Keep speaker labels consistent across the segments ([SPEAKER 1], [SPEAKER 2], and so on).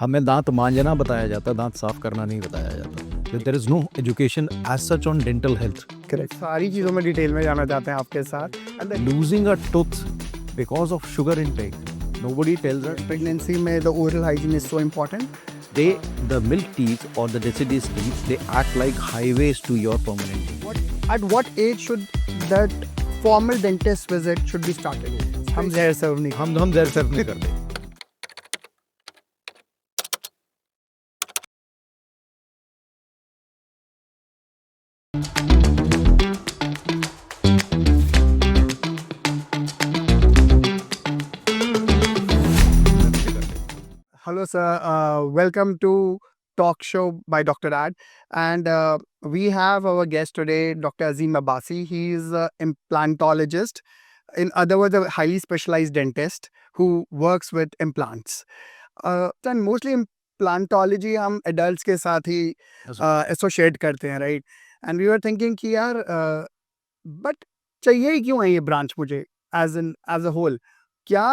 [SPEAKER 1] हमें दांत मांजना बताया जाता, दांत साफ करना नहीं बताया जाता. There is no education as such on dental health.
[SPEAKER 2] Correct, सारी चीज़ों में डिटेल में जाना चाहते हैं आपके साथ. And
[SPEAKER 1] losing a tooth because of sugar intake, nobody tells us.
[SPEAKER 2] Pregnancy में the oral hygiene is so important.
[SPEAKER 1] They, the milk teeth or the deciduous teeth, they act like highways to your permanent teeth.
[SPEAKER 2] At what age should that formal dentist visit should be started? हम जहर सर्व नहीं.
[SPEAKER 1] हम जहर सर्व नहीं करते.
[SPEAKER 2] Hello, sir. Welcome to Talk Show by Dr. Ad. And we have our guest today, Dr. Azim Abbasi. He is an implantologist. In other words, a highly specialized dentist who works with implants. And mostly implantology हम adults के साथ ही associate करते हैं, right? And we were thinking कि यार but चाहिए ही क्यों है ये ब्रांच मुझे as a whole? क्या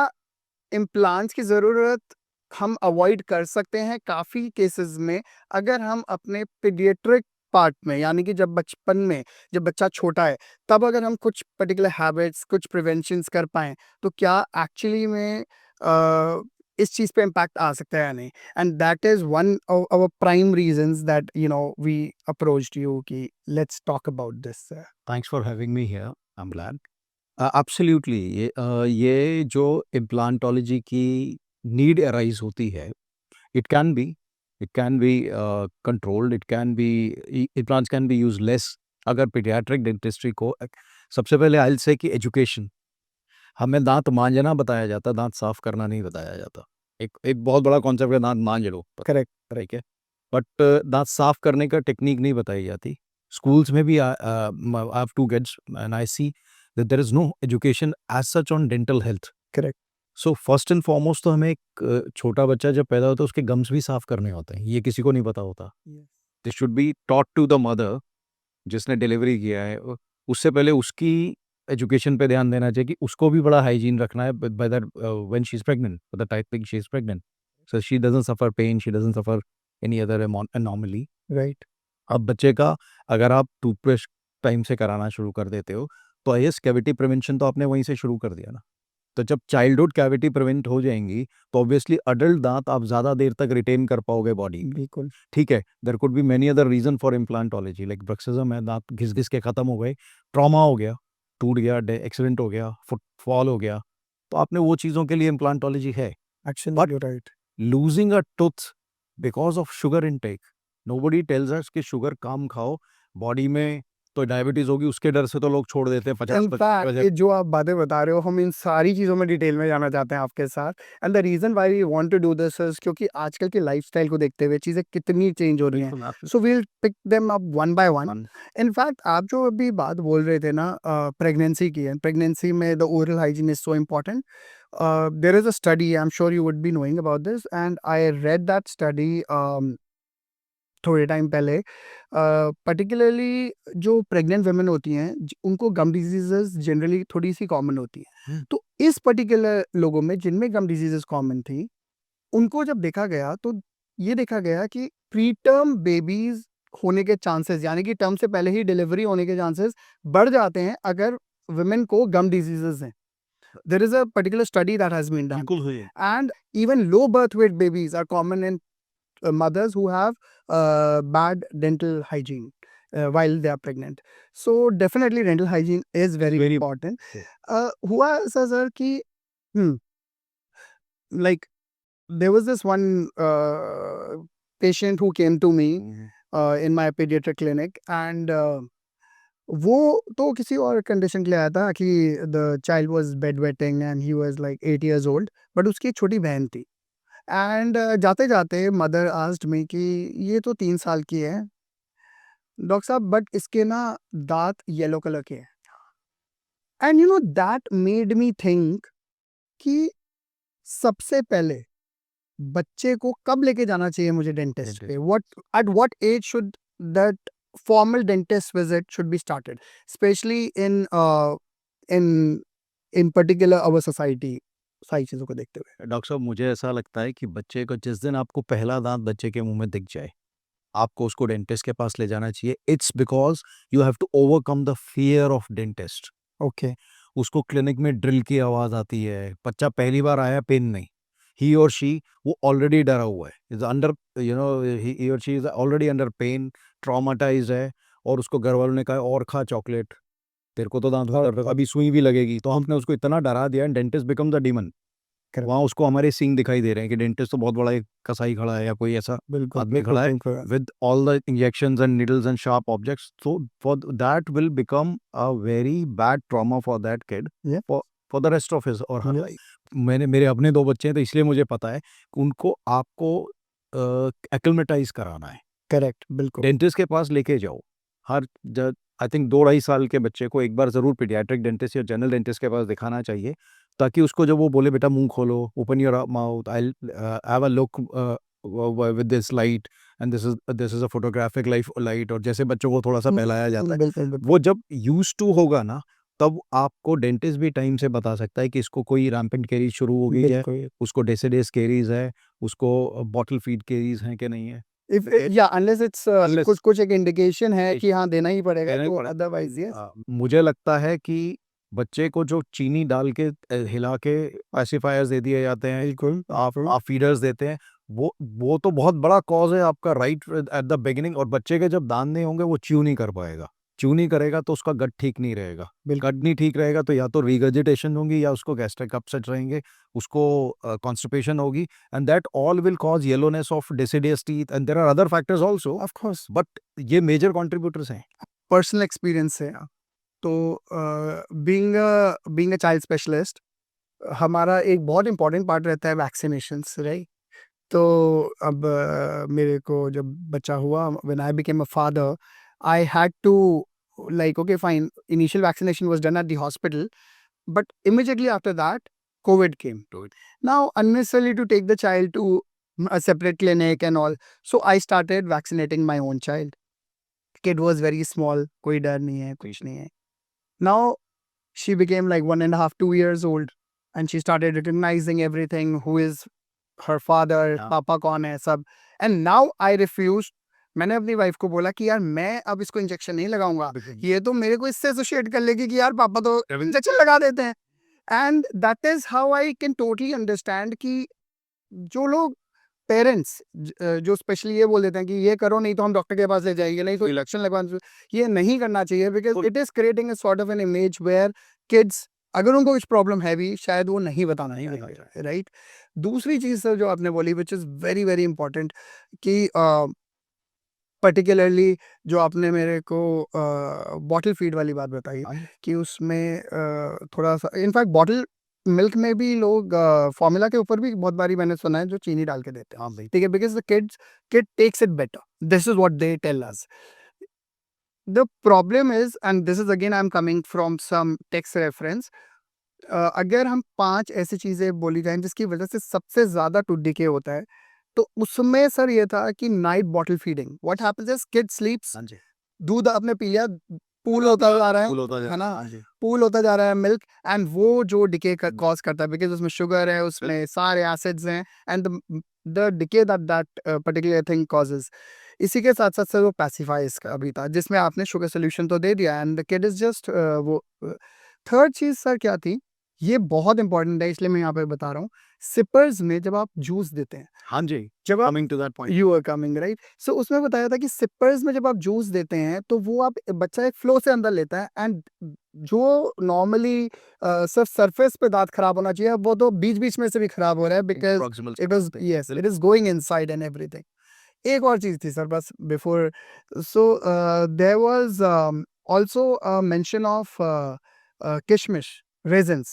[SPEAKER 2] implants की ज़रूरत हम अवॉइड कर सकते हैं काफ़ी केसेस में अगर हम अपने पीडियाट्रिक पार्ट में, यानी कि जब बचपन में जब बच्चा छोटा है तब अगर हम कुछ पर्टिकुलर हैबिट्स, कुछ प्रिवेंशंस कर पाएँ, तो क्या एक्चुअली में इस चीज़ पे इम्पैक्ट आ सकता है या नहीं? And that is one of our prime reasons that we approached you कि let's talk about this.
[SPEAKER 1] Thanks for having me here. I'm glad. Absolutely. ये जो इम्प्लांटोलॉजी की नीड अराइज होती है, it can be controlled. Implants can be used less. अगर pediatric dentistry को सबसे पहले I'll say कि एजुकेशन. हमें दांत मांजना बताया जाता, दांत साफ करना नहीं बताया जाता. एक बहुत बड़ा कॉन्सेप्ट है, दांत मांज लो.
[SPEAKER 2] करेक्ट.
[SPEAKER 1] ठीक है, बट दांत साफ करने का टेक्निक नहीं बताई जाती. स्कूल्स में भी I have two kids and I see that there is no education as such on dental health.
[SPEAKER 2] Correct.
[SPEAKER 1] So first and foremost तो हमें एक छोटा बच्चा जब पैदा होता है उसके गम्स भी साफ करने होते हैं. ये किसी को नहीं पता होता. This should be taught to the mother जिसने डिलीवरी किया है. उससे पहले उसकी एजुकेशन पे ध्यान देना चाहिए कि उसको भी बड़ा हाइजीन रखना है whether when she is pregnant, the type thing she is pregnant, so she doesn't suffer pain, she doesn't suffer any other anomaly.
[SPEAKER 2] Right.
[SPEAKER 1] अब बच्चे का अगर आप टूथब्रश टाइम से कराना शुरू कर देते हो तो आई कैविटी प्रिवेंशन तो आपने वहीं से शुरू कर दिया ना. तो जब चाइल्डहुड कैविटी प्रिवेंट हो जाएंगी तो ऑब्वियसली अडल्ट दांत आप ज़्यादा देर तक रिटेन कर पाओगे बॉडी.
[SPEAKER 2] बिल्कुल.
[SPEAKER 1] ठीक है, there could be many other reason for implantology like bruxism है, दांत घिस घिस के ख़त्म हो गए, ट्रॉमा हो गया, टूट गया, एक्सीडेंट हो गया, फुट फॉल हो गया, तो आपने वो चीज़ों के लिए इम्प्लांटोलॉजी है.
[SPEAKER 2] Actually
[SPEAKER 1] But
[SPEAKER 2] you right.
[SPEAKER 1] Losing a tooth because of sugar intake, nobody tells us कि शुगर कम खाओ, बॉडी में तो डायबिटीज होगी, उसके डर से तो लोग छोड़ देते हैं 50
[SPEAKER 2] इनफैक्ट ये जो आप बातें बता रहे हो, हम इन सारी चीज़ों में डिटेल में जाना चाहते हैं आपके साथ. And the reason why we want to do this is क्योंकि आजकल के लाइफ़स्टाइल को देखते हुए चीज़ें कितनी चेंज हो रही हैं. So we will pick them up one by one. In fact आप जो अभी बात बोल रहे थे ना प्रेगनेंसी की, एंड प्रेगनेंसी में the oral hygiene is so important. There is a study, I am sure you would be knowing about this, and I read that study थोड़े टाइम पहले. पर्टिकुलरली जो प्रेग्नेंट वुमेन होती हैं उनको गम diseases generally थोड़ी सी common होती हैं. तो इस पर्टिकुलर लोगों में जिनमें गम डिजीजेस कॉमन थी, उनको जब देखा गया तो ये देखा गया कि प्री टर्म बेबीज होने के चांसेस, यानी कि टर्म से पहले ही डिलीवरी होने के चांसेस बढ़ जाते हैं अगर वुमेन को गम डिजीजेस हैं. There is a particular study that has been done.
[SPEAKER 1] बिल्कुल हुई है.
[SPEAKER 2] And even low birth weight babies are common in mothers who have bad dental hygiene while they are pregnant. So definitely dental hygiene is very important. हुआ ऐसा sir कि like there was this one patient who came to me in my pediatric clinic, and वो तो किसी और condition के लिए आया था कि the child was bed wetting and he was like 8 years old, but उसकी एक छोटी बहन थी. एंड जाते जाते मदर आस्क्ड मी कि ये तो 3 साल की है डॉक्टर साहब, बट इसके ना दांत येलो कलर के हैं. And that made me think कि सबसे पहले बच्चे को कब लेके जाना चाहिए मुझे डेंटिस्ट पे. At what age should that formal dentist visit should be started, especially in particular our society. सारी चीज़ों को देखते हुए।
[SPEAKER 1] डॉक्टर साहब मुझे ऐसा लगता है कि बच्चे को जिस दिन आपको पहला दांत बच्चे के मुंह में दिख जाए, आपको उसको डेंटिस्ट के पास ले जाना चाहिए। It's because you have to overcome the fear of dentist.
[SPEAKER 2] Okay,
[SPEAKER 1] उसको क्लिनिक में ड्रिल की आवाज़ आती है, बच्चा पहली बार आया, पेन नहीं, ही और शी वो ऑलरेडी डरा हुआ है, इज अंडर ही और she is already under pain, traumatise है, और उसको घर वालों ने कहा और खा चॉकलेट, तेरे को तो दांत में दर्द है, अभी सुई भी लगेगी, तो हमने उसको इतना डरा दिया, dentist become the demon.
[SPEAKER 2] Correct,
[SPEAKER 1] वहाँ उसको हमारे सीन दिखाई दे रहे हैं कि डेंटिस्ट तो बहुत बड़ा एक कसाई खड़ा है या कोई ऐसा
[SPEAKER 2] बिल्कुल,
[SPEAKER 1] आदमी खड़ा है
[SPEAKER 2] बिल्कुल,
[SPEAKER 1] with all the injections and needles and sharp objects. So that will become a very bad trauma for that kid
[SPEAKER 2] Yeah.
[SPEAKER 1] for the rest of his or her
[SPEAKER 2] Yeah.
[SPEAKER 1] life. मेरे अपने 2 बच्चे हैं, तो इसलिए मुझे पता है कि उनको आपको एक्लिमेटाइज कराना है।
[SPEAKER 2] करेक्ट, बिल्कुल,
[SPEAKER 1] डेंटिस्ट के पास लेके जाओ। हर आई थिंक 2-2.5 साल के बच्चे को एक बार ज़रूर पीडियाट्रिक डेंटिस्ट या जनरल डेंटिस्ट के पास दिखाना चाहिए, ताकि उसको जब वो बोले बेटा मुँह खोलो, open your mouth, I will have a look with this light and this is a photographic light, और जैसे बच्चों को थोड़ा-सा बहलाया जाता है,
[SPEAKER 2] बिल्कुल, बिल्कुल,
[SPEAKER 1] वो जब यूज्ड टू होगा ना, तब आपको डेंटिस्ट भी टाइम से बता सकता है कि इसको कोई रैम्पेंट कैरीज शुरू हो गई है,
[SPEAKER 2] बिल्कुल।
[SPEAKER 1] उसको डेसिडस कैरीज है, उसको बॉटल फीड कैरीज हैं कि नहीं है।
[SPEAKER 2] इफ या अनलेस इट्स
[SPEAKER 1] Unless-
[SPEAKER 2] कुछ कुछ एक इंडिकेशन है कि हाँ देना ही पड़ेगा,
[SPEAKER 1] देना ही
[SPEAKER 2] तो
[SPEAKER 1] पड़ेगा।
[SPEAKER 2] अदरवाइज यस,
[SPEAKER 1] मुझे लगता है कि बच्चे को जो चीनी डाल के हिला के पैसिफायर्स दे दिए जाते हैं,
[SPEAKER 2] बिल्कुल,
[SPEAKER 1] आप फीडर्स देते हैं, वो तो बहुत बड़ा कॉज है आपका राइट एट द बिगिनिंग, और बच्चे के जब दांत नहीं होंगे वो च्यू नहीं कर पाएगा, च्यू नहीं करेगा तो उसका गट ठीक नहीं रहेगा,
[SPEAKER 2] बिल्कुल।
[SPEAKER 1] गट नहीं ठीक रहेगा तो या तो रिगर्जिटेशन होगी या उसको गैस्ट्रिक अपसेट रहेंगे, उसको कॉन्स्टिपेशन होगी, and that all will cause yellowness of deciduous teeth, and there are other factors also,
[SPEAKER 2] of course,
[SPEAKER 1] but ये मेजर कंट्रीब्यूटर्स हैं।
[SPEAKER 2] पर्सनल एक्सपीरियंस है। तो बीइंग अ चाइल्ड स्पेशलिस्ट, हमारा एक बहुत इंपॉर्टेंट पार्ट रहता है वैक्सीनेशंस, राइट? तो अब मेरे को जब बच्चा हुआ, when I became a father, I had to like okay fine, initial vaccination was done at the hospital, but immediately after that COVID came. Now unnecessarily to take the child to a separate clinic and all, so I started vaccinating my own child. Kid was very small, कोई डर नहीं है, कुछ नहीं है. Now she became like 1.5 2 years old, and she started recognizing everything, who is her father,
[SPEAKER 1] हाँ।
[SPEAKER 2] पापा कौन है, सब. And now I refused. मैंने अपनी वाइफ को बोला कि यार मैं अब इसको इंजेक्शन नहीं लगाऊंगा, ये तो मेरे को इससे एसोसिएट कर लेगी कि यार पापा तो इंजेक्शन लगा देते हैं. And that is how I can totally understand कि जो लोग पेरेंट्स जो स्पेशली ये बोल देते हैं कि ये करो नहीं तो हम डॉक्टर के पास ले जाएंगे, नहीं तो इलेक्शन लगवा, ये नहीं करना चाहिए, because it is creating a sort of an image where kids, अगर उनको कुछ प्रॉब्लम है भी, शायद वो नहीं बताना चाहिए, राइट? दूसरी चीज सर जो आपने बोली, which is very very important, कि पर्टिकुलरली जो आपने मेरे को बॉटल फीड वाली बात बताई, कि उसमें थोड़ा सा, इनफैक्ट बॉटल मिल्क में भी लोग फॉर्मूला के ऊपर भी बहुत बारी मैंने सुना है जो चीनी डाल के देते हैं, ठीक है, because the kid takes it better, this is what they tell us. The problem is, and this is again I am coming from some text reference, अगर हम 5 ऐसी चीजें बोली जाएं जिसकी वजह से सबसे ज्यादा टूथ डिके होता है, तो उसमें सर ये था कि night bottle feeding. What happens is kid स्लीप्स, दूध आपने पी लिया, पूल होता जा रहा है ना, पूल होता जा रहा है मिल्क, एंड वो जो डिके कॉज करता है, बिकॉज उसमें शुगर है, उसमें सारे एसिड्स हैं, and the decay that particular thing causes. इसी के साथ साथ सर वो पैसिफाइज का भी था, जिसमें आपने शुगर सोल्यूशन तो दे दिया, and the kid is just वो. थर्ड चीज सर क्या थी, ये बहुत इंपॉर्टेंट है इसलिए मैं यहाँ पे बता रहा हूँ, सिपर्स में जब आप जूस देते हैं,
[SPEAKER 1] हाँ जी,
[SPEAKER 2] जब आप
[SPEAKER 1] coming to that point,
[SPEAKER 2] you are coming right, so उसमें बताया था कि सिपर्स में जब आप जूस देते हैं तो वो आप बच्चा एक फ्लो से अंदर लेता है, एंड जो नॉर्मली सिर्फ सरफेस पे दांत खराब होना चाहिए, वो तो बीच बीच में से भी खराब हो रहा है, because it was, yes, it is going inside and everything. एक और चीज थी सर बस before, so there was also mention of किशमिश, raisins,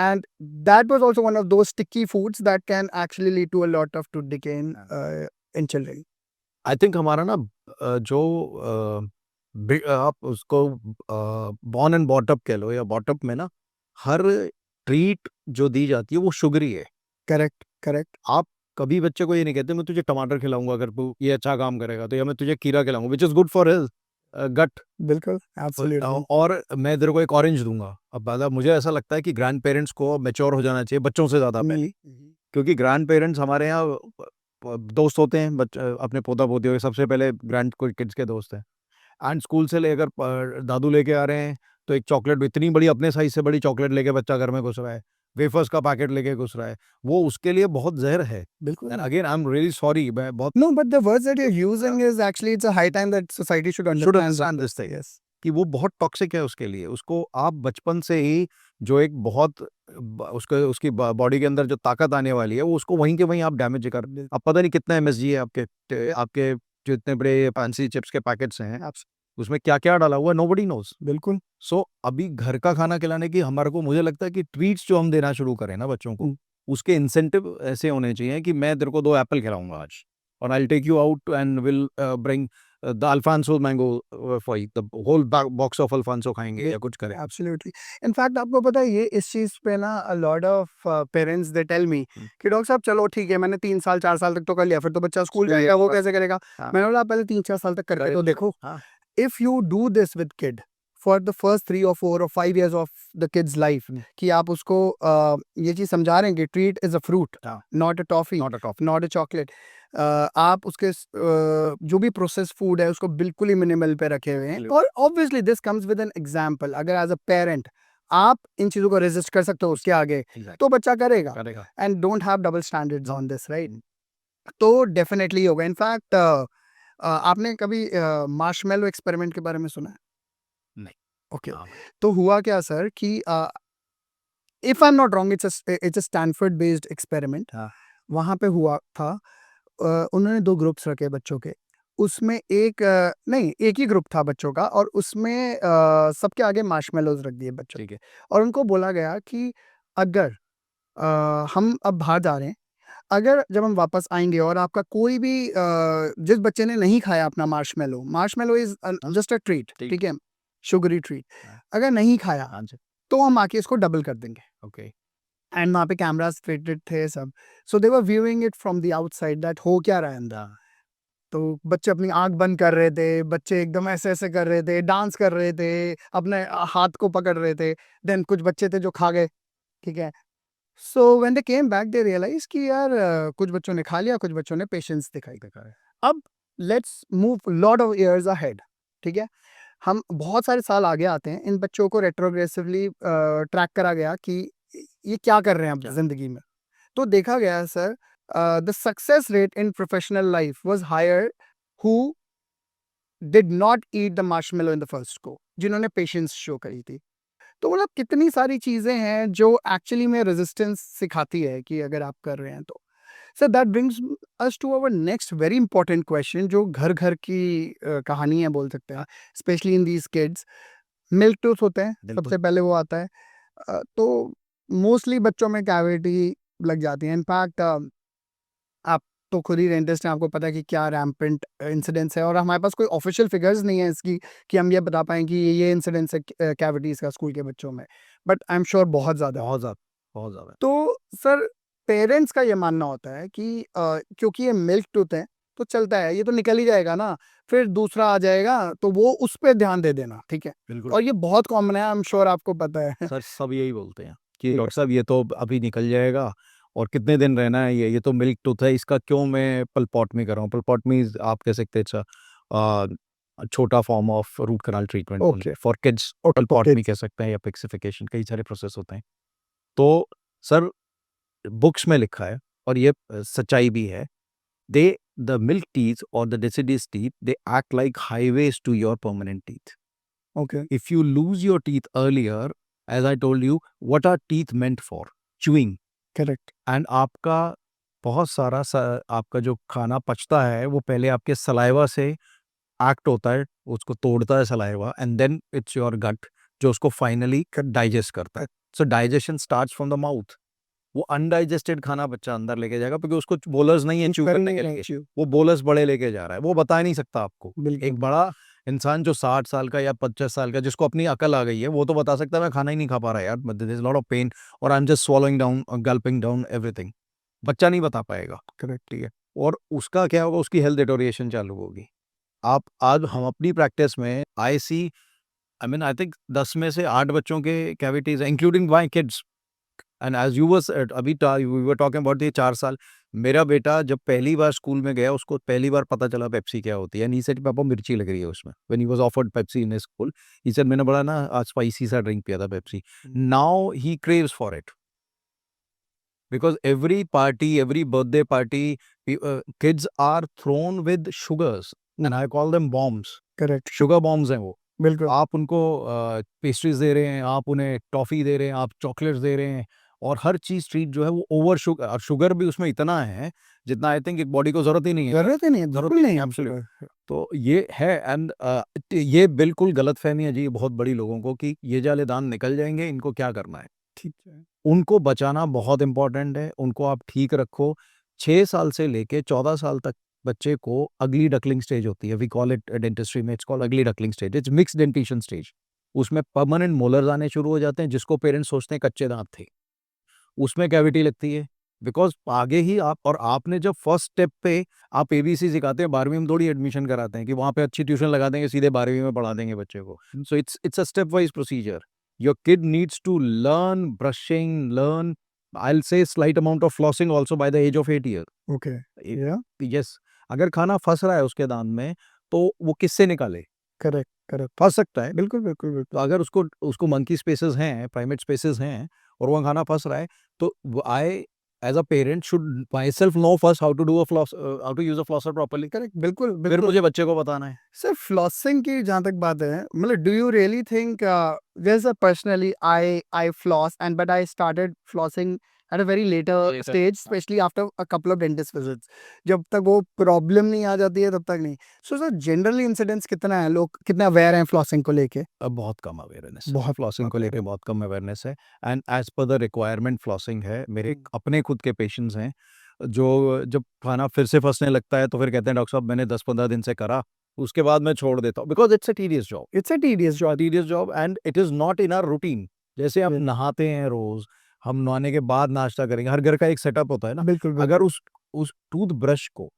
[SPEAKER 2] and that was also one of those sticky foods that can actually lead to a lot of tooth decay in children.
[SPEAKER 1] I think हमारा ना जो आप उसको born and brought up कह लो या brought up में ना, हर ट्रीट जो दी जाती है वो शुगरी है.
[SPEAKER 2] करेक्ट, करेक्ट,
[SPEAKER 1] आप कभी बच्चे को ये नहीं कहते मैं तुझे टमाटर खिलाऊंगा अगर तू ये अच्छा काम करेगा, तो या मैं तुझे खीरा खिलाऊंगा, which is good for health, gut
[SPEAKER 2] बिल्कुल, एब्सोल्युटली।
[SPEAKER 1] और मैं तेरे को एक ऑरेंज दूंगा। अब मतलब मुझे ऐसा लगता है कि ग्रैंड पेरेंट्स को मैच्योर हो जाना चाहिए बच्चों से ज़्यादा पहले, क्योंकि ग्रैंड पेरेंट्स हमारे यहाँ दोस्त होते हैं अपने पोता पोतियों के, सबसे पहले ग्रैंड किड्स के दोस्त हैं। एंड स्कूल से लेकर दादू लेके आ रहे हैं तो एक चॉकलेट इतनी बड़ी अपने साइज से बड़ी चॉकलेट लेके बच्चा घर में घुस रहा है, वेफर्स का पैकेट लेके घुस रहा है, वो उसके लिए बहुत जहर है।
[SPEAKER 2] बिल्कुल।
[SPEAKER 1] And again I am really sorry, मैं बहुत
[SPEAKER 2] No, but the words that you're using is actually it's a high time that society should
[SPEAKER 1] should
[SPEAKER 2] understand
[SPEAKER 1] understand this thing
[SPEAKER 2] Yes.
[SPEAKER 1] कि वो बहुत टॉक्सिक है उसके लिए। उसको आप बचपन से ही जो एक बहुत उसके उसकी बॉडी के अंदर जो ताकत आने वाली है वो उसको वहीं के वहीं आप डैमेज कर। अब पता नहीं कितना एमएसजी है आपके आपके जो इतने बड़े फैंसी चिप्स के पैकेट्स हैं, उसमें क्या क्या डाला हुआ है, नोबडी नोज।
[SPEAKER 2] बिल्कुल।
[SPEAKER 1] सो अभी घर का खाना खिलाने की हमारे को, मुझे लगता है कि ट्रीट्स जो हम देना शुरू करें ना बच्चों को, उसके इंसेंटिव ऐसे होने चाहिए कि मैं तेरे को 2 एप्पल खिलाऊंगा आज और I will take you out and will bring the Alphonso mango for you, the whole box of Alphonso खाएंगे या कुछ करें।
[SPEAKER 2] एब्सोल्युटली। इनफैक्ट आपको पता है ये इस चीज़ पे ना a lot of parents they tell me कि डॉक्टर साहब चलो ठीक है मैंने 3 साल 4 साल तक तो कर लिया, फिर तो बच्चा स्कूल जाएगा, वो कैसे करेगा? मैंने बोला पहले 3-4 साल तक करके तो देखो। If you do this with kid for the first 3 or 4 or 5 years of the kid's life कि आप उसको ये चीज़ समझा रहे हैं कि treat is a fruit, not a toffee, not a chocolate. आप उसके जो भी प्रोसेस फूड है उसको बिल्कुल ही मिनिमल पे रखे हुए हैं, और obviously this comes with an example. अगर एज अ पेरेंट आप इन चीज़ों को रेजिस्ट कर सकते हो उसके आगे, तो बच्चा करेगा। And don't have double standards on this, right? तो डेफिनेटली होगा। इनफैक्ट आपने कभी मार्शमेलो एक्सपेरिमेंट के बारे में सुना है?
[SPEAKER 1] नहीं।
[SPEAKER 2] ओके। तो हुआ क्या सर कि if I am not wrong it's a Stanford based experiment. वहाँ पे हुआ था उन्होंने 2 ग्रुप्स रखे बच्चों के। उसमें नहीं, एक ही ग्रुप था बच्चों का, और उसमें सबके आगे मार्शमेलोज़ रख दिए बच्चों। ठीक है। और उनको बोला गया कि अगर हम अब बाहर जा रहे हैं, अगर जब हम वापस आएँगे और आपका कोई भी जिस बच्चे ने नहीं खाया अपना marshmallow is just a treat, ठीक है? Sugary treat. अगर नहीं खाया, तो हम आके इसको डबल कर देंगे।
[SPEAKER 1] ओके।
[SPEAKER 2] एंड वहाँ पे कैमरास फिटेड थे सब। So they were viewing it from the outside that हो क्या रहा है अंदर। तो बच्चे अपनी आँख बंद कर रहे थे, बच्चे एकदम ऐसे-ऐसे कर रहे थे, डांस कर रहे थे, अपने हाथ को पकड़ रहे थे। देन कुछ बच्चे थे जो खा गए, ठीक है? So when they came back they realise कि यार कुछ बच्चों ने खा लिया, कुछ बच्चों ने पेशेंस दिखाई। अब let's move lot of years ahead, ठीक है? हम बहुत सारे साल आगे आते हैं, इन बच्चों को रेट्रोग्रेसिवली ट्रैक करा गया कि ये क्या कर रहे हैं अब जिंदगी में। तो देखा गया sir the success rate in professional life was higher who did not eat the marshmallow in the first go, जिन्होंने पेशेंस शो करी थी। तो मतलब कितनी सारी चीज़ें हैं जो एक्चुअली में रेजिस्टेंस सिखाती है कि अगर आप कर रहे हैं तो। So that brings us to our next very important question, जो घर-घर की कहानी है बोल सकते हैं, specially in these kids. Milk tooth होते हैं, सबसे पहले वो आता है। तो मोस्टली बच्चों में कैविटी लग जाती है। इनफैक्ट आप तो खुद ही डेंटिस्ट हैं, आपको पता है कि क्या रैम्पेंट इंसिडेंस है, और हमारे पास कोई ऑफिशियल फिगर्स नहीं है इसकी कि हम ये बता पाएँ कि ये इंसिडेंस है कैविटीज़ का स्कूल के बच्चों में। बट आई एम श्योर बहुत ज़्यादा।
[SPEAKER 1] बहुत ज़्यादा।
[SPEAKER 2] तो सर पेरेंट्स का ये मानना होता है कि क्योंकि ये मिल्क टूथ है तो चलता है, ये तो निकल ही जाएगा ना, फिर दूसरा आ जाएगा तो वो उस पे ध्यान दे देना, ठीक है?
[SPEAKER 1] बिल्कुल।
[SPEAKER 2] और ये बहुत कॉमन है, आई एम श्योर आपको पता है।
[SPEAKER 1] सर सब यही बोलते हैं कि डॉक्टर साहब ये तो अभी निकल जाएगा और कितने दिन रहना है, ये तो मिल्क टूथ है, इसका क्यों मैं पलपॉटमी कर रहा हूँ। पलपॉटमी आप कह सकते हैं छोटा form of root canal treatment
[SPEAKER 2] okay.
[SPEAKER 1] For kids, pulpotomy कह सकते हैं या पिक्सिफिकेशन, कई सारे प्रोसेस होते हैं। तो सर बुक्स में लिखा है और ये सच्चाई भी है, दे द मिल्क टीथ और the deciduous teeth they act like highways to your permanent teeth.
[SPEAKER 2] Okay.
[SPEAKER 1] If you lose your teeth earlier, as I told you, what are teeth meant for? Chewing.
[SPEAKER 2] Correct.
[SPEAKER 1] And आपका बहुत सारा आपका जो खाना पचता है वो पहले आपके सलाइवा से एक्ट होता है, उसको तोड़ता है saliva, and then it's your gut जो उसको फाइनली डाइजेस्ट करता है। So digestion starts from the mouth. वो अनडाइजेस्टेड खाना बच्चा अंदर लेके जाएगा क्योंकि उसको बोलर्स नहीं है च्यू करने के लिए, वो बोलर्स बड़े लेके जा रहा है, वो बता ही नहीं सकता आपको। एक बड़ा इंसान जो 60 साल का या 50 साल का, जिसको अपनी अकल आ गई है, वो तो बता सकता है मैं खाना ही नहीं खा पा रहा यार, there is lot of pain और I am just swallowing down, gulping down everything. बच्चा नहीं बता पाएगा। करेक्ट, ठीक है। और उसका क्या होगा, उसकी हेल्थ डिटोरिएशन चालू होगी। आप आज हम अपनी प्रैक्टिस में आई सी आई मीन आई थिंक 10 में से 8 बच्चों के cavities including my kids and as you was अभी वी वर टॉकिंग अबाउट ये 4 साल मेरा बेटा जब पहली बार स्कूल में गया उसको पहली बार पता चला पेप्सी क्या होती है एंड ही सेड पापा मिर्ची लग रही है उसमें when he was offered Pepsi in school he said मैंने बड़ा ना आज स्पाइसी सा ड्रिंक पिया था Pepsi now he craves for it because every party every birthday party kids are thrown with sugars and I call them bombs
[SPEAKER 2] correct,
[SPEAKER 1] sugar bombs हैं वो
[SPEAKER 2] बिल्कुल,
[SPEAKER 1] आप उनको पेस्ट्रीज दे रहे हैं आप उन्हें टॉफी दे रहे हैं आप चॉकलेट्स दे रहे हैं और हर चीज ट्रीट जो है वो ओवर शुगर और शुगर भी उसमें इतना है जितना आई थिंक एक बॉडी को जरूरत ही नहीं है
[SPEAKER 2] जरूरत ही नहीं है,
[SPEAKER 1] जरूरत
[SPEAKER 2] बिल्कुल नहीं है,
[SPEAKER 1] एब्सोल्युट तो ये है एंड ये बिल्कुल गलतफहमी है जी बहुत बड़ी लोगों को कि ये जाले दांत निकल जाएंगे इनको क्या करना है
[SPEAKER 2] ठीक है,
[SPEAKER 1] उनको बचाना बहुत इंपॉर्टेंट है उनको आप ठीक रखो 6 साल से लेके 14 साल तक बच्चे को अगली डकलिंग स्टेज होती है वी कॉल इट डेंटिस्ट्री में इट्स कॉल्ड अगली duckling stage it's mix dentition stage उसमें परमानेंट मोलर्स आने शुरू हो जाते हैं जिसको पेरेंट्स सोचते हैं कच्चे दांत थे उसमें कैविटी लगती है बिकॉज आगे ही आप और आपने जब फर्स्ट स्टेप पे आप एबीसी सिखाते हैं 12वीं में थोड़ी एडमिशन कराते हैं कि वहां पे अच्छी ट्यूशन लगा देंगे सीधे 12वीं में पढ़ा देंगे बच्चे को so it's a step wise procedure your kid needs to learn brushing learn I'll say slight amount of flossing also by the age of 8 years
[SPEAKER 2] okay, या,
[SPEAKER 1] yes अगर खाना फंस रहा है उसके दांत में तो वो किससे निकाले
[SPEAKER 2] करेक्ट, करेक्ट,
[SPEAKER 1] फंस सकता है
[SPEAKER 2] बिल्कुल, बिल्कुल,
[SPEAKER 1] तो
[SPEAKER 2] बिल्कुल,
[SPEAKER 1] अगर उसको उसको मंकी स्पेसेस हैं प्राइमेट स्पेसेस हैं और वहाँ खाना फंस रहा है तो I as a parent should myself know first how to do a floss how to use a flosser properly
[SPEAKER 2] correct, बिल्कुल,
[SPEAKER 1] फिर
[SPEAKER 2] बिल्कुल।
[SPEAKER 1] मुझे बच्चे को बताना है
[SPEAKER 2] सर फ्लॉसिंग की जहाँ तक बात है मतलब डू यू रियली थिंक जैसे personally I floss and but I started flossing at a very later
[SPEAKER 1] Later.
[SPEAKER 2] Stage specially after a couple of dentist visits जब तक वो प्रॉब्लम नहीं आ जाती है तब तक नहीं सो सर जनरली इंसिडेंट्स कितना है लोग कितना अवेयर हैं फ्लॉसिंग को लेके
[SPEAKER 1] अब बहुत कम अवेयरनेस है
[SPEAKER 2] बहुत
[SPEAKER 1] फ्लॉसिंग को लेके बहुत कम अवेयरनेस है and as per the requirement flossing है मेरे अपने खुद के पेशेंट्स हैं जो जब खाना फिर से फंसने लगता है तो फिर कहते हैं डॉक्टर साहब मैंने 10-15 दिन से करा उसके बाद मैं छोड़ देता हूँ because it's a tedious job
[SPEAKER 2] it's a tedious
[SPEAKER 1] job and it is not in are routine जैसे आप
[SPEAKER 2] Yes.
[SPEAKER 1] नहाते हैं रोज हम नहाने के बाद नाश्ता करेंगे हर घर का एक सेटअप होता है ना
[SPEAKER 2] बिल्कुल
[SPEAKER 1] अगर उस टूथ ब्रश को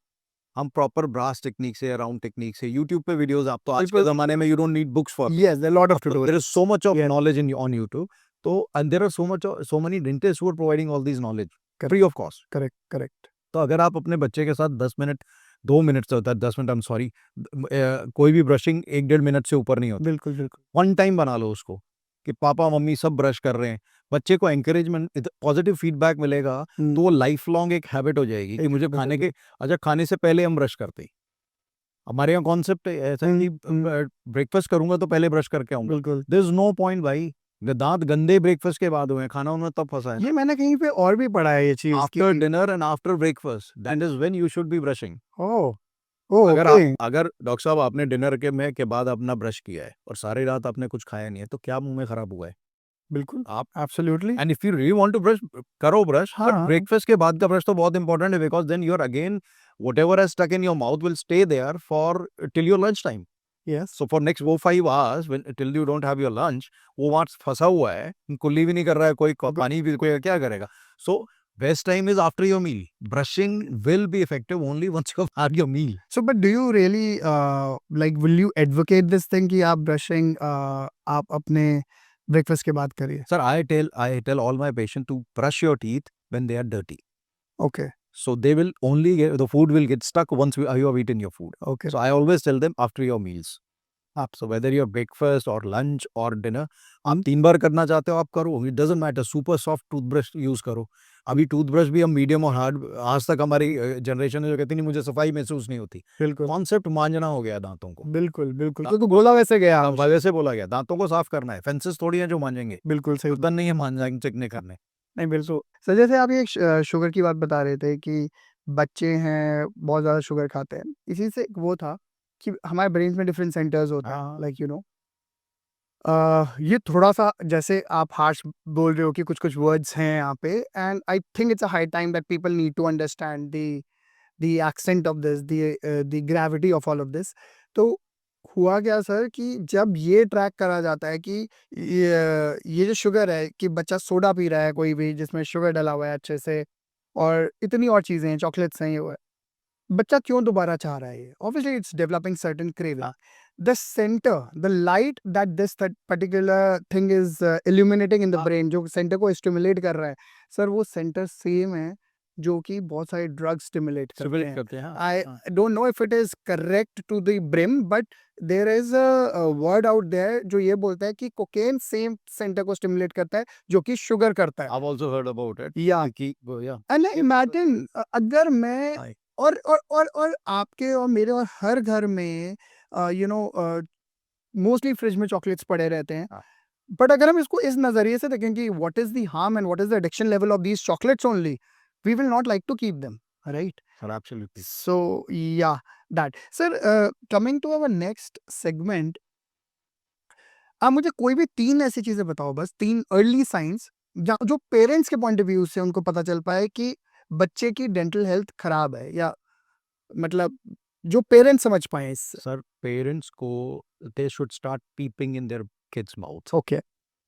[SPEAKER 1] हम प्रॉपर ब्रास टेक्निक से राउंड टेक्निक से यूट्यूब पे वीडियोस आप तो आज के
[SPEAKER 2] बिल्कुल।
[SPEAKER 1] जमाने में you don't need books for
[SPEAKER 2] yes there lot of
[SPEAKER 1] there is so much of
[SPEAKER 2] Yes.
[SPEAKER 1] Knowledge in on YouTube तो and there are so many dentist who are providing all this knowledge
[SPEAKER 2] Correct.
[SPEAKER 1] Free of cost
[SPEAKER 2] correct correct
[SPEAKER 1] तो अगर आप अपने बच्चे के साथ 10 minute 2 minute से होता है 10 मिनट आई एम सॉरी कोई भी ब्रशिंग 1-1.5 मिनट से ऊपर नहीं होता
[SPEAKER 2] बिल्कुल बिल्कुल
[SPEAKER 1] वन टाइम बना लो उसको कि पापा मम्मी सब ब्रश कर रहे हैं बच्चे को एंकरेजमेंट पॉजिटिव फीडबैक मिलेगा तो वो लाइफ लॉन्ग एक हैबिट हो जाएगी कि मुझे खाने के अच्छा खाने से पहले हम ब्रश करते हैं हमारे यहाँ कॉन्सेप्ट ऐसा है कि ब्रेकफास्ट करूंगा तो पहले ब्रश करके आऊंगा
[SPEAKER 2] बिल्कुल
[SPEAKER 1] देयर इज नो पॉइंट भाई दांत गंदे ब्रेकफास्ट के बाद हुए हैं खाना उन्होंने तब फंसा है
[SPEAKER 2] ये मैंने कहीं पे और भी पढ़ा है ये चीज
[SPEAKER 1] after dinner and after breakfast that is when you should be brushing
[SPEAKER 2] oh oh
[SPEAKER 1] अगर
[SPEAKER 2] ओके
[SPEAKER 1] अगर डॉक्टर साहब आपने डिनर के बाद अपना ब्रश किया है और सारी रात आपने कुछ खाया नहीं है तो क्या मुंह में खराब हुआ है
[SPEAKER 2] बिल्कुल
[SPEAKER 1] आप
[SPEAKER 2] absolutely
[SPEAKER 1] and if you really want to brush करो ब्रश
[SPEAKER 2] हाँ,
[SPEAKER 1] बट
[SPEAKER 2] हाँ।
[SPEAKER 1] ब्रेकफास्ट के बाद का ब्रश तो बहुत इंपॉर्टेंट है because then your again whatever has stuck in your mouth will stay there for till your lunch time
[SPEAKER 2] yes
[SPEAKER 1] so for next वो 5 hours when till you don't have your lunch वो वहाँ फंसा हुआ है कुल्ली भी नहीं कर रहा है कोई पानी भी कोई क्या करेगा so best time is after your meal brushing will be effective only once you have had your meal
[SPEAKER 2] so but do you really like will you advocate this thing कि आप ब्रशिंग आप अपने ब्रेकफास्ट के बाद करिए
[SPEAKER 1] sir I tell all my patients to brush your teeth when they are dirty
[SPEAKER 2] okay
[SPEAKER 1] so they will only get the food will get stuck once you have eaten your food
[SPEAKER 2] okay
[SPEAKER 1] so I always tell them after your meals आप so whether your breakfast or lunch or dinner आप 3 बार करना चाहते हो आप करो it doesn't matter super soft toothbrush use करो अभी toothbrush भी हम मीडियम और हार्ड आज तक हमारी जनरेशन है जो कहती नहीं मुझे सफाई महसूस नहीं होती
[SPEAKER 2] बिल्कुल
[SPEAKER 1] कॉन्सेप्ट मांझना हो गया दांतों को
[SPEAKER 2] बिल्कुल बिल्कुल तो बोला वैसे गया
[SPEAKER 1] वैसे बोला गया दांतों को साफ करना है फेंसेस थोड़ी है जो मांझेंगे
[SPEAKER 2] बिल्कुल सही
[SPEAKER 1] उतना नहीं है मांझने चिकने करने
[SPEAKER 2] नहीं बिल्कुल सर जैसे आप ये शुगर की बात बता रहे थे कि बच्चे हैं बहुत ज़्यादा शुगर खाते हैं इसी से एक वो था कि हमारे ब्रेन में डिफरेंट सेंटर्स होते हैं
[SPEAKER 1] हाँ।
[SPEAKER 2] लाइक यू नो ये थोड़ा सा जैसे आप हार्श बोल रहे हो कि कुछ कुछ वर्ड्स हैं यहाँ पे and I think it's a high time that people need to understand the accent of this the gravity of all of this तो हुआ क्या सर कि जब ये ट्रैक करा जाता है कि ये जो शुगर है कि बच्चा सोडा पी रहा है कोई भी जिसमें शुगर डला हुआ है अच्छे से और इतनी और चीज़ें हैं चॉकलेट्स हैं ये वो है बच्चा क्यों दोबारा चाह रहा है ये? Obviously it's developing certain craving. The center, the light that this particular thing is illuminating in the brain, जो center को stimulate कर रहा है, सर वो center same है जो कि बहुत सारे drugs stimulate करते हैं. I don't know if it is correct to the brim, but there is a word out there जो ये बोलता है कि cocaine same center को stimulate करता है जो कि sugar करता है.
[SPEAKER 1] I've also heard about it.
[SPEAKER 2] Yeah.
[SPEAKER 1] Yeah.
[SPEAKER 2] And imagine अगर मैं और आपके और मेरे और हर घर में मोस्टली फ्रिज में चॉकलेट्स पड़े रहते हैं. बट अगर हम इसको इस नजरिए से देखें कि what is the harm and what is the addiction level of these chocolates only, we will not like to keep them, right?
[SPEAKER 1] Sir, absolutely.
[SPEAKER 2] So yeah, that. Sir, coming to our next segment, आप मुझे कोई भी 3 ऐसी चीजें बताओ, बस 3 early signs जो parents के पॉइंट ऑफ व्यू से उनको पता चल पाए कि बच्चे की डेंटल हेल्थ खराब है, या मतलब जो पेरेंट्स समझ पाए इससे.
[SPEAKER 1] Sir, parents को they should start peeping in their kids' mouth.
[SPEAKER 2] Okay,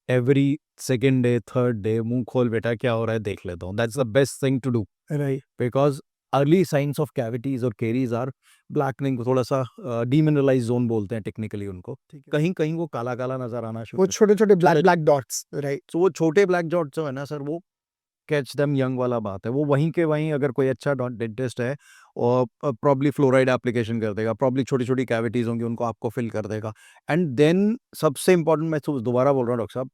[SPEAKER 1] Every second day, third day, मुंह खोल बेटा क्या हो रहा है देख लेता हूँ. That's the best thing to do
[SPEAKER 2] right.
[SPEAKER 1] because early signs of cavities और caries are blackening, थोड़ा सा demineralized zone बोलते हैं टेक्निकली उनको. कहीं कहीं वो काला काला नजर आना शुरू
[SPEAKER 2] वो छोटे छोटे ब्लैक डॉट्स, राइट.
[SPEAKER 1] तो वो छोटे ब्लैक डॉट जो है ना सर, वो कैच देम यंग वाला बात है. वो वहीं के वहीं अगर कोई अच्छा डेंटिस्ट है और प्रॉब्ली फ्लोराइड एप्लीकेशन कर देगा, प्रॉब्ली छोटी छोटी कैविटीज होंगी उनको आपको फिल कर देगा. एंड देन सबसे इंपॉर्टेंट, मैं दोबारा बोल रहा हूँ डॉक्टर साहब,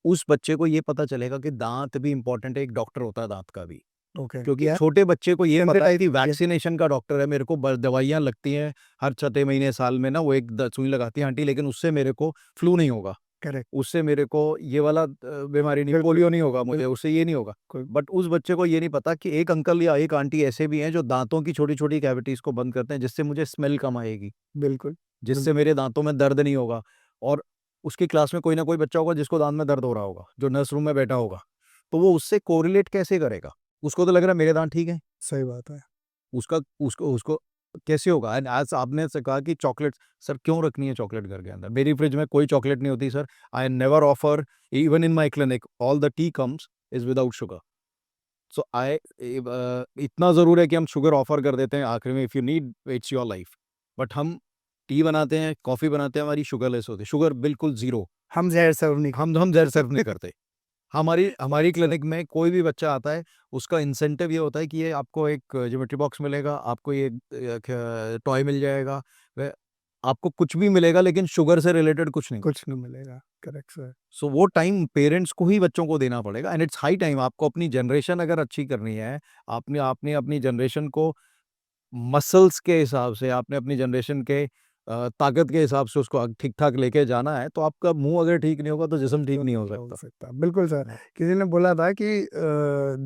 [SPEAKER 1] उस बच्चे को ये पता चलेगा कि दांत भी इंपॉर्टेंट है, एक डॉक्टर होता है दांत का भी.
[SPEAKER 2] ओके,
[SPEAKER 1] क्योंकि छोटे बच्चे को ये पता है कि
[SPEAKER 2] Sensitized, yes.
[SPEAKER 1] वैक्सीनेशन का डॉक्टर है, मेरे को दवाइयाँ लगती हैं हर 6 महीने साल में ना, वो एक सुई लगाती है आंटी, लेकिन उससे मेरे को फ्लू नहीं होगा,
[SPEAKER 2] करेक्ट.
[SPEAKER 1] उससे मेरे को ये वाला बीमारी नहीं, पोलियो नहीं होगा मुझे, उससे ये नहीं होगा. बट उस बच्चे को ये नहीं पता कि एक अंकल या एक आंटी ऐसे भी हैं जो दांतों की छोटी छोटी कैविटीज को बंद करते हैं, जिससे मुझे स्मेल कम आएगी,
[SPEAKER 2] बिल्कुल.
[SPEAKER 1] जिससे मेरे दांतों में दर्द नहीं होगा. और उसकी क्लास में कोई ना कोई बच्चा होगा जिसको दांत में दर्द हो रहा होगा, जो नर्स रूम में बैठा होगा, तो वो उससे कोरिलेट कैसे करेगा? उसको तो लग रहा है मेरे दांत ठीक है,
[SPEAKER 2] सही बात है.
[SPEAKER 1] उसका उसको उसको कैसे होगा? एंड एज आपने से कहा कि चॉकलेट, सर क्यों रखनी है चॉकलेट घर के अंदर? मेरी फ्रिज में कोई चॉकलेट नहीं होती sir. I never offer, even in my clinic all the tea comes is without sugar. So I इतना ज़रूर है कि हम शुगर ऑफर कर देते हैं आखिर में, if you need it's your life. But हम टी बनाते हैं, कॉफ़ी बनाते हैं, हमारी शुगरलेस होती है, शुगर बिल्कुल ज़ीरो.
[SPEAKER 2] हम जहर सर्व नहीं.
[SPEAKER 1] हम जहर सर्व नहीं करते. हमारी हमारी क्लिनिक में कोई भी बच्चा आता है, उसका इंसेंटिव ये होता है कि ये आपको एक ज्योमेट्री बॉक्स मिलेगा, आपको ये टॉय मिल जाएगा, आपको कुछ भी मिलेगा, लेकिन शुगर से रिलेटेड कुछ नहीं.
[SPEAKER 2] कुछ नहीं मिलेगा. Correct sir.
[SPEAKER 1] सो वो टाइम पेरेंट्स को ही बच्चों को देना पड़ेगा. And it's high time. आपको अपनी जनरेशन अगर अच्छी करनी है, आपने आपने अपनी जनरेशन को मसल्स के हिसाब से, आपने अपनी जनरेशन के ताकत के हिसाब से उसको ठीक ठाक लेके जाना है, तो आपका मुंह अगर ठीक नहीं होगा तो जिस्म ठीक नहीं हो सकता.
[SPEAKER 2] बिल्कुल सर. किसी ने बोला था कि